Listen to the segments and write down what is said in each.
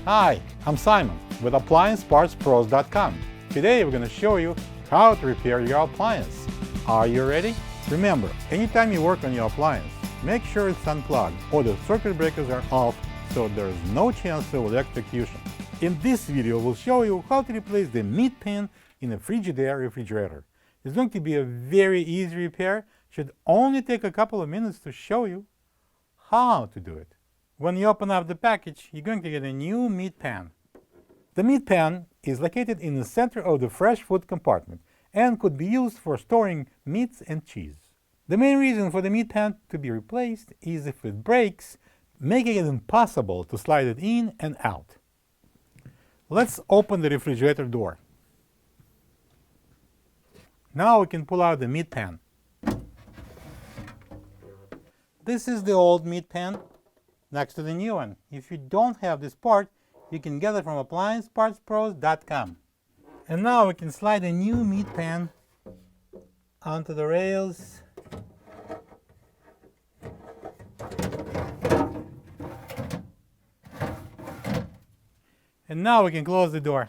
Hi, I'm Simon with AppliancePartsPros.com. Today we're going to show you how to repair your appliance. Are you ready? Remember, anytime you work on your appliance, make sure it's unplugged or the circuit breakers are off so there is no chance of electrocution. In this video, we'll show you how to replace the meat pan in a Frigidaire refrigerator. It's going to be a very easy repair. Should only take a couple of minutes to show you how to do it. When you open up the package, you're going to get a new meat pan. The meat pan is located in the center of the fresh food compartment and could be used for storing meats and cheese. The main reason for the meat pan to be replaced is if it breaks, making it impossible to slide it in and out. Let's open the refrigerator door. Now we can pull out the meat pan. This is the old meat pan next to the new one. If you don't have this part, you can get it from AppliancePartsPros.com. And now we can slide a new meat pan onto the rails. And now we can close the door.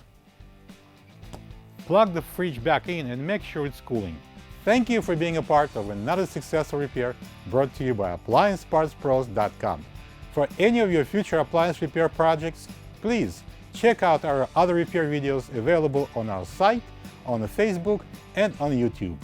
Plug the fridge back in and make sure it's cooling. Thank you for being a part of another successful repair brought to you by AppliancePartsPros.com. For any of your future appliance repair projects, please check out our other repair videos available on our site, on Facebook, and on YouTube.